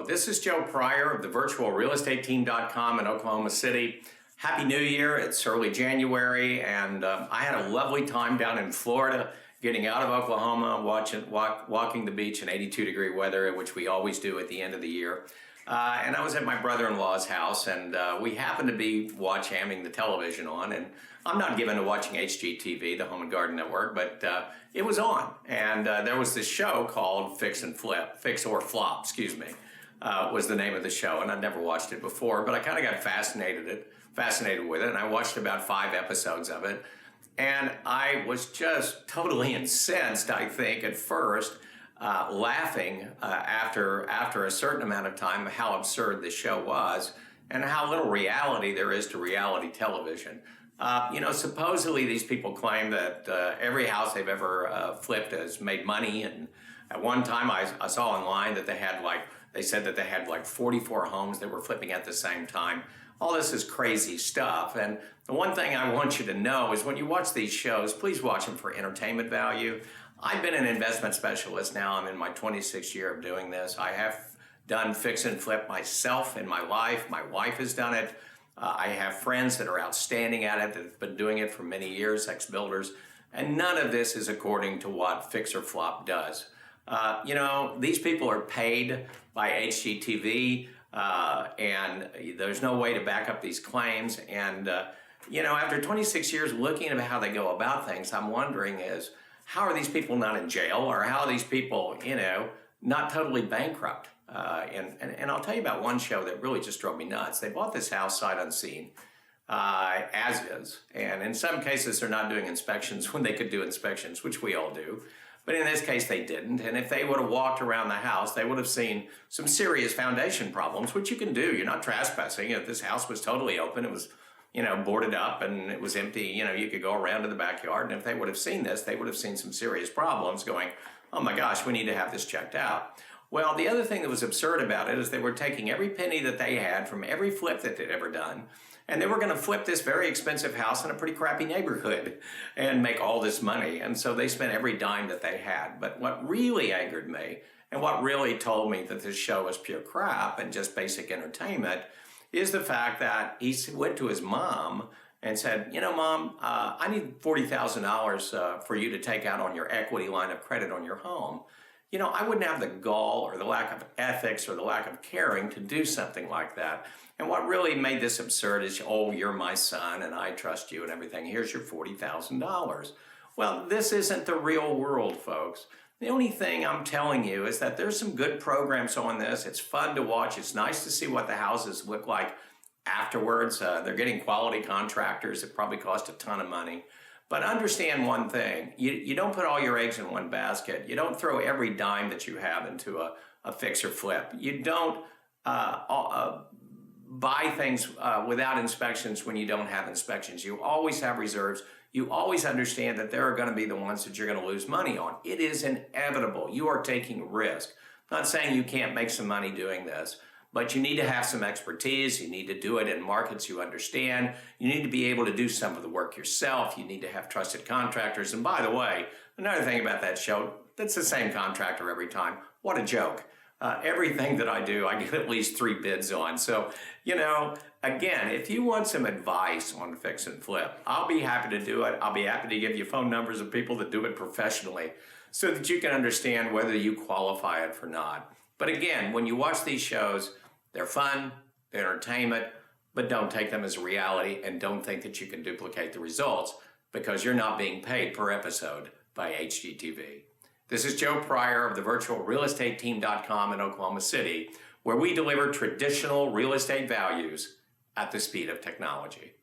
This is Joe Pryor of the virtualrealestateteam.com in Oklahoma City. Happy New Year. It's early January, and I had a lovely time down in Florida, getting out of Oklahoma, walking the beach in 82-degree weather, which we always do at the end of the year. And I was at my brother-in-law's house, and we happened to be having the television on, and I'm not given to watching HGTV, the Home and Garden Network, but it was on, and there was this show called Fix or Flop, was the name of the show, and I'd never watched it before, but I kind of got fascinated with it, and I watched about 5 episodes of it, and I was just totally incensed, I think, at first, laughing after a certain amount of time how absurd the show was and how little reality there is to reality television. Supposedly these people claim that every house they've ever flipped has made money, and at one time I saw online that they said that they had 44 homes that were flipping at the same time. All this is crazy stuff, and the one thing I want you to know is when you watch these shows, please watch them for entertainment value. I've been an investment specialist now. I'm in my 26th year of doing this. I have done fix and flip myself in my life. My wife has done it. I have friends that are outstanding at it that have been doing it for many years, ex-builders, and none of this is according to what Fix or Flop does. These people are paid by HGTV, and there's no way to back up these claims. And, after 26 years looking at how they go about things, I'm wondering how are these people not in jail, or how are these people, not totally bankrupt? And I'll tell you about one show that really just drove me nuts. They bought this house sight unseen, as is. And in some cases, they're not doing inspections when they could do inspections, which we all do. But in this case, they didn't. And if they would have walked around the house, they would have seen some serious foundation problems, which you can do. You're not trespassing. If this house was totally open, it was, boarded up and it was empty, you could go around to the backyard. And if they would have seen this, they would have seen some serious problems going, oh my gosh, we need to have this checked out. Well, the other thing that was absurd about it is they were taking every penny that they had from every flip that they'd ever done, and they were going to flip this very expensive house in a pretty crappy neighborhood and make all this money. And so they spent every dime that they had. But what really angered me, and what really told me that this show was pure crap and just basic entertainment, is the fact that he went to his mom and said, Mom, I need $40,000 for you to take out on your equity line of credit on your home. I wouldn't have the gall or the lack of ethics or the lack of caring to do something like that. And what really made this absurd is, oh, you're my son and I trust you and everything. Here's your $40,000. Well, this isn't the real world, folks. The only thing I'm telling you is that there's some good programs on this. It's fun to watch. It's nice to see what the houses look like afterwards. They're getting quality contractors that probably cost a ton of money. But understand one thing, you don't put all your eggs in one basket. You don't throw every dime that you have into a fix or flip. You don't buy things without inspections when you don't have inspections. You always have reserves. You always understand that there are going to be the ones that you're going to lose money on. It is inevitable. You are taking risk. I'm not saying you can't make some money doing this, but you need to have some expertise. You need to do it in markets you understand. You need to be able to do some of the work yourself. You need to have trusted contractors. And by the way, another thing about that show, that's the same contractor every time. What a joke. Everything that I do, I get at least 3 bids on. So, again, if you want some advice on fix and flip, I'll be happy to do it. I'll be happy to give you phone numbers of people that do it professionally so that you can understand whether you qualify it or not. But again, when you watch these shows, they're fun, they're entertainment, but don't take them as a reality and don't think that you can duplicate the results because you're not being paid per episode by HGTV. This is Joe Pryor of the virtualrealestateteam.com in Oklahoma City, where we deliver traditional real estate values at the speed of technology.